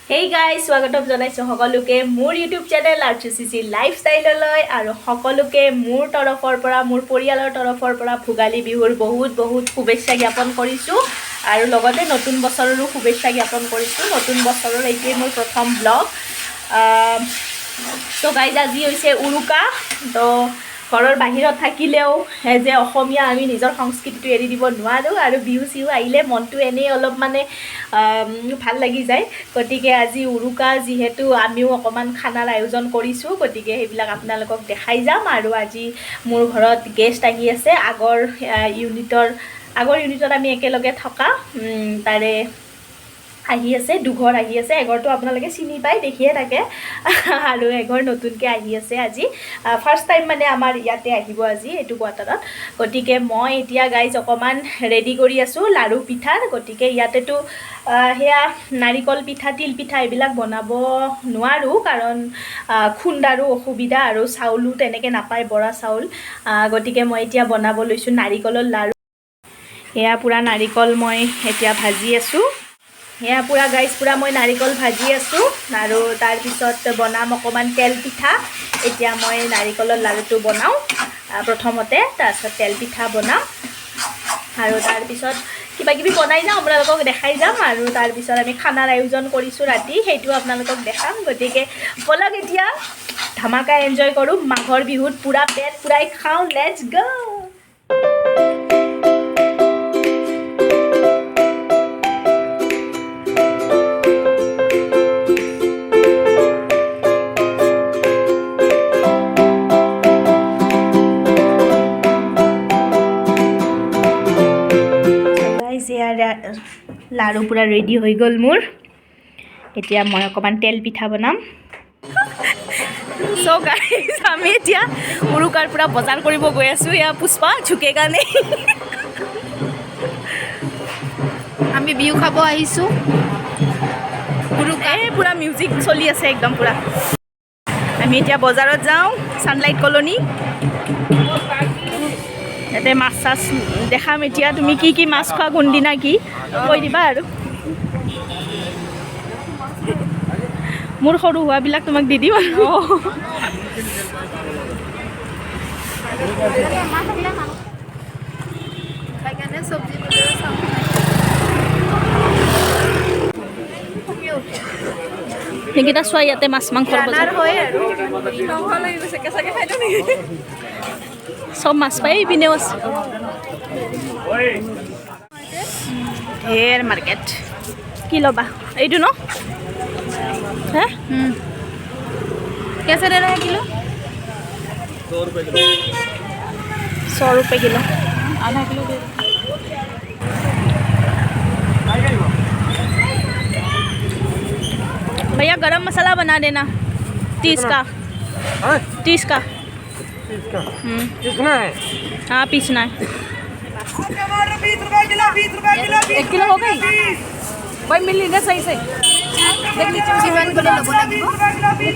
Hey guys, স্বাগতম জনাইছো সকলোকে মোৰ YouTube চেনেল আৰচিচি লাইফষ্টাইললৈ আৰু সকলোকে মোৰ তৰফৰ পৰা মোৰ পৰিয়ালৰ তৰফৰ পৰা ভোগালী বিহুৰ বহুত শুভেচ্ছা জ্ঞাপন কৰিছো আৰু লগতে নতুন বছৰৰো শুভেচ্ছা জ্ঞাপন কৰিছো নতুন বছৰৰ এইটোৱে মোৰ প্ৰথম ব্লগ তো গাইজ আজি হৈছে উৰুকা তো ঘৰৰ বাহিৰত থাকিলেও যে অসমীয়া আমি নিজৰ সংস্কৃতিটো এৰি দিব নোৱাৰো আৰু বিহু সিহু আহিলে মনটো এনেই অলপ মানে ভাল লাগি যায় গতিকে আজি উৰুকা যিহেতু আমিও অকমান খানাৰ আয়োজন কৰিছো গতিকে সেইবিলাক আপোনালোকক দেখাই যাম আৰু আজি মোৰ ঘৰত গেষ্ট আহি আছে আগৰ ইউনিটত আমি একেলগে থকা তাৰে আহি আছে দুঘৰ আহি আছে এঘৰটো আপোনালোকে চিনি পাই দেখিয়ে থাকে আৰু এঘৰ নতুনকৈ আহি আছে আজি ফাৰ্ষ্ট টাইম মানে আমাৰ ইয়াতে আহিব আজি এইটো কোৱাৰ্টাৰত গতিকে মই এতিয়া গাইজ অকমান ৰেডি কৰি আছো লাড়ু পিঠাৰ গতিকে ইয়াতেতো হেয়া নাৰিকল পিঠা তিল পিঠা এইবিলাক বনাব নোৱাৰো কাৰণ খুন্দাৰো অসুবিধা আৰু চাউলো তেনেকৈ নাপায় বৰা চাউল গতিকে মই এতিয়া বনাব লৈছো নাৰিকলৰ লাড়ু হেয়া পুৰা নাৰিকল মই এতিয়া ভাজি আছো হেয়া পুৰা গাইজ পুৰা মই নাৰিকল ভাজি আছো আৰু তাৰ পিছত বনাম অকমান তেল পিঠা এতিয়া মই নাৰিকলৰ লাড়ুটো বনাও প্ৰথমতে তাৰপিছত তেল পিঠা বনাম আৰু তাৰ পিছত কিবা কিবি বনাই যাম আপোনালোকক দেখাই যাম আৰু তাৰ পিছত আমি খানাৰ আয়োজন কৰিছো ৰাতি সেইটো আপোনালোকক দেখাম গতিকে বলক এতিয়া ধামাকা এনজয় কৰো মাঘৰ বিহুত পুৰা পেট পুৰাই খাওঁ লেটস গো লাড়ু পুৰা ৰেডি হৈ গ'ল মোৰ এতিয়া মই অকমান তেল পিঠা বনাম সো গাইজ আমি এতিয়া উৰুকাৰ পুৰা বজাৰ কৰিব গৈ আছো ইয়া পুষ্পা ঝুকে গানে আমি বিহু খাব আহিছো উৰুকাই পুৰা মিউজিক চলি আছে একদম পুৰা আমি এতিয়া বজাৰত যাওঁ সানলাইট কলনী ইয়াতে মাছ চাছ দেখাম এতিয়া তুমি কি মাছ খোৱা কোনদিনা কি কৈ দিবা আৰু মোৰ সৰু হোৱাবিলাক তোমাক দি দিম আৰু সেইকেইটা চোৱা ইয়াতে মাছ মাংসৰ বজাৰ হয় আৰু সব মাছ পাই পিনেও আছে ঢেৰ মাৰ্কেট কি ল'বা এইটো ন হে कैसे दे रहे हैं किलो 100 रुपये किलो आधा किलो दे भैया गरम मसाला बना देना 30 का 30 का कितना है हाँ पीसना है 1 किलो हो गई भाई मिल ली ना सही से देख लीजिए जीवन को ল'বল লাগিব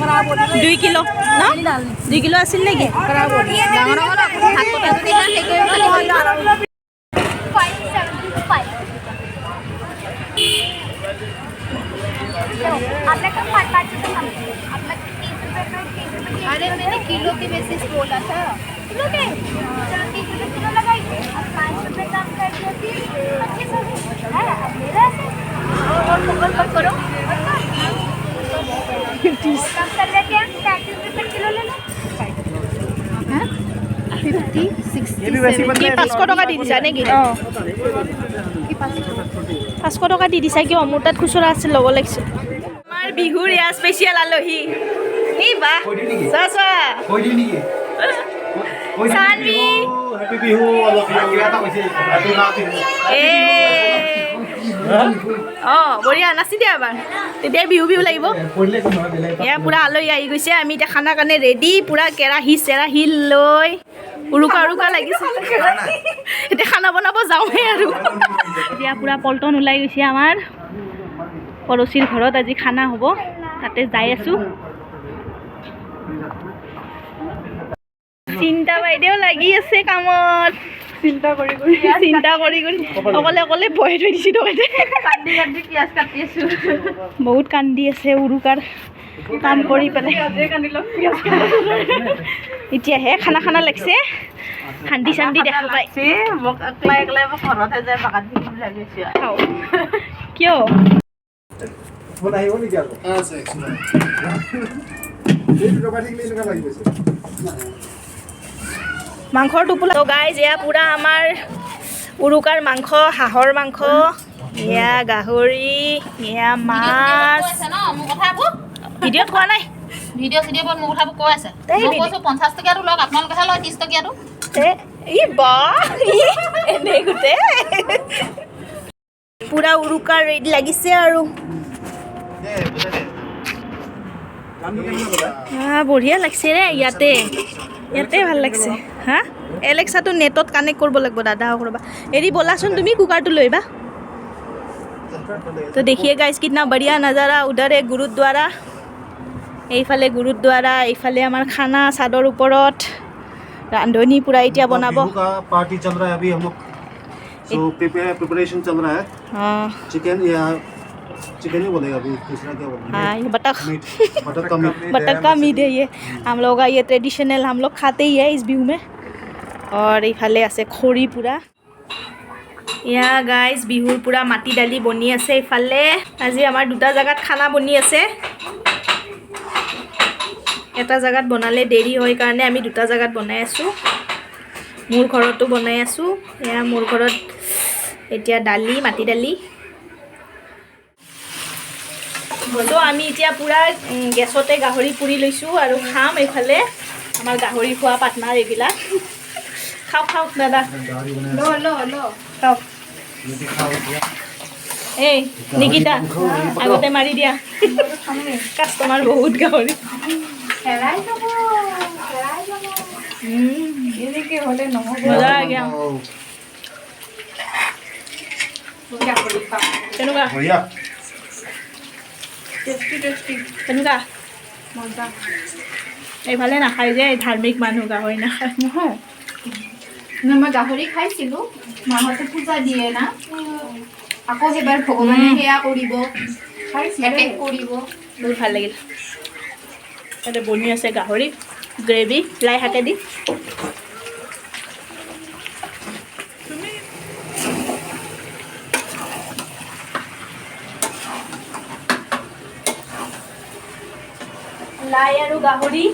खराब हो 2 किलो ना 2 किलो আছিল নেকি खराब हो ডাঙৰ ডাঙৰ হাত কটা যদি না সেই কৰি খালি হয় আৰু 575 आपने कब 5 से कम आपने 30 रुपए में 30 रुपए अरे मैंने किलो के बेसिस बोला था किलो के 30 रुपए किलो लगाइए अब 5 रुपए कम कर दिए 25 हो गए है अब ले रहा है और गूगल पर करो कम कर देते हैं 35 रुपए किलो ले लो 50 60 ये भी वैसी बन কি 500 টকা দি দিছা নেকি 500 টকা দি দিছা কিয় মোৰ তাত খুচুৰা আছিল ল'ব লাগিছিল আমাৰ বিহুৰ ইয়া স্পেচিয়েল আলহী এই বাহ চোৱা চোৱা कोई नहीं है कोई सानवी। हैप्पी बिहू অলপ কিবা এটা কৈছে हैप्पी नाथ অঁ বঢ়িয়া নাচি দিয়া এবাৰ তেতিয়া বিহু বিহু লাগিব পঢ়লে কোন হয় বেলেগ এয়া পুৰা আলহী আহি গৈছে আমি এতিয়া খানা কাৰণে ৰেডি পুৰা কেৰাহী লৈ উৰুকা লাগিছে এতিয়া খানা বনাব যাওঁহে আৰু এতিয়া পুৰা পল্টন ওলাই গৈছে আমাৰ পৰচীৰ ঘৰত আজি খানা হ'ব তাতে যাই আছো চিন্তা বাইদেউ লাগি আছে কামত চিন্তা কৰি অকলে অকলে বহি থৈ দিছি তহঁতে কান্দি পিয়াজ কাটি আছো বহুত কান্দি আছে উৰুকাৰ কাম কৰি পেলাই এতিয়াহে খানা খানা লাগছে শান্তি শান্তি দেখা পাই মোক একলাই মোক ঘৰতে যায় বাগান দিম লাগিছে খাওঁ কিয় মই আহিব নেকি আকৌ আছে এই ৰবা ঠিক এনেকা লাগি গৈছে মাংসৰ টোপোলা তো গাইজ এয়া পুৰা আমাৰ উৰুকাৰ মাংস হাঁহৰ মাংস এয়া গাহৰি এয়া মাছ ভিডিঅ'ত কোৱা নাই ভিডিঅ' মোৰ কথাবোৰ কৈ আছে মই কৈছোঁ 50 টকীয়াটো লওক আপোনালোকেহে লয় 30 টকীয়াটো এনেই গোটেই পুৰা উৰুকাৰ ৰেডি লাগিছে আৰু বঢ়িয়া লাগছে ৰে ইয়াতে ভাল লাগছে হা এলেক্সাটো নেটত কানেক্ট কৰিব লাগিব দাদা ৰ'বা এৰি বলাচোন তুমি কুকাৰটো লৈবা তো দেখিয়ে গাইজ কিतना বঢ়িয়া নজাৰা উধৰ এক গুৰুদ্বাৰা এইফালে গুৰুদ্বাৰা এইফালে আমাৰ খানা চাদৰ ওপৰত रांधनी पूरा इटिया बनाबो का पार्टी चल रहा है अभी हम लोग सो प्रिपरेशन चल रहा है हां चिकन ही बोलेगा अभी दूसरा क्या बोलेंगे हां ये बटक बटक का मीट है ये हम लोग का ये ट्रेडिशनल हम लोग खाते ही है इस बिहू में और इफाले আছে খৰি পুৰা या गाइस बिहुर पूरा माटी डाली बनी আছে इफाले আজি আমাৰ দুটা জায়গাত খানা বনি আছে এটা জায়গাত বনালে দেৰি হয় কাৰণে আমি দুটা জায়গাত বনাই আছো মোৰ ঘৰতো বনাই আছো এয়া মোৰ ঘৰত এতিয়া ডালি মাটি ডালি বলো আমি এতিয়া পুৰা গেছতে গাহৰি পুৰি লৈছো আৰু খাম এইফালে আমাৰ গাহৰি খোৱা পাৰ্টনাৰ এইবিলাক খাও দাদা লো খাও এই নিকিতা আগতে মাৰি দিয়া কাস্টমাৰ বহুত গাহৰি হেৰাই যাব এনেকে হলে নহ'ব মজা গয়া কেনেকুৱা भैया টেষ্টি কেনেকুৱা মজা এইফালে নাখায় যে ধাৰ্মিক মানুহ গাহৰি নাখায় নহয় মই গাহৰি খাইছিলোঁ মাহঁতে পূজা দিয়ে না আকৌ সেইবাৰ ভগৱানে সেয়া কৰিব এটেক কৰিব বহুত ভাল লাগিল ইয়াতে বনি আছে গাহৰি গ্ৰেভি লাই শাকে দি লাই আৰু গাহৰি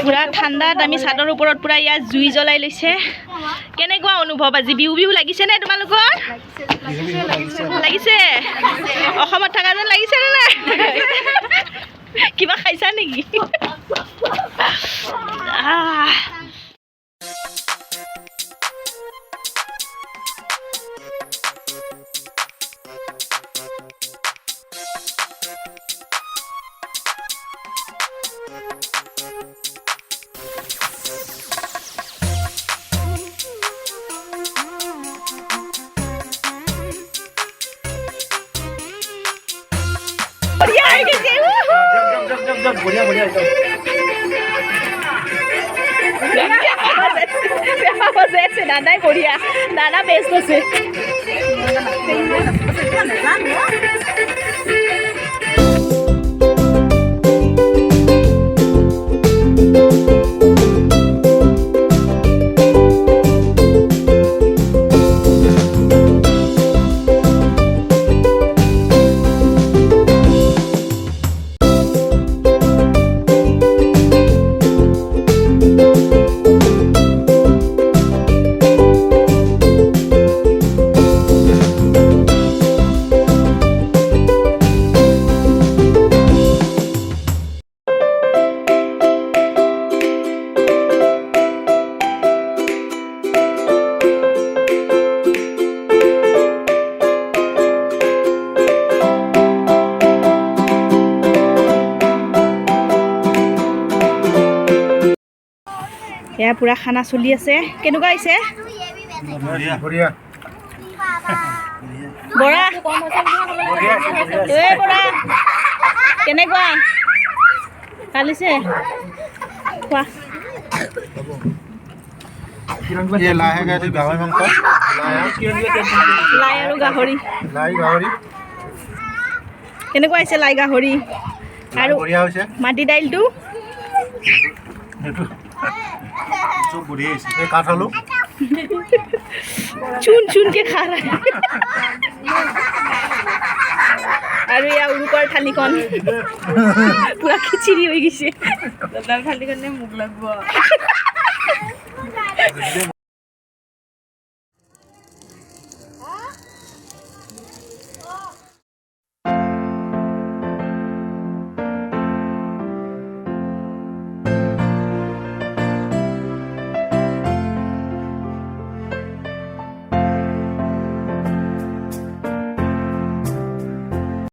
পুৰা ঠাণ্ডাত আমি চাদৰ ওপৰত পুৰা ইয়াত জুই জ্বলাই লৈছে কেনেকুৱা অনুভৱ আজি বিহু বিহু লাগিছে নে তোমালোকৰ লাগিছে অসমত থকা যেন লাগিছে নে নাই কিবা খাইছা নেকি जब बढ़िया एकदम পেঁপা বজাই আছে দাদাই বঢ়িয়া দাদা বেষ্ট আছে এয়া পুৰা খানা চলি আছে কেনেকুৱা হৈছে বৰা এই বৰা কেনেকুৱা কালিছে খোৱা ये लाई है गाड़ी गाहरी मांस লাই আৰু গাহৰি लाई गाहरी কেনেকুৱা হৈছে লাই গাহৰি আৰু बढ़िया होइसे মাটি দাইলটো এটো সব बढ़िया होइसे এই কাঠ আলু চুন চুনকে খা আৰু ইয়া উৰুকৰ থালিখন পুৰা খিচিৰি হৈ গৈছে দাদাৰ থালিখনে মোক লাগব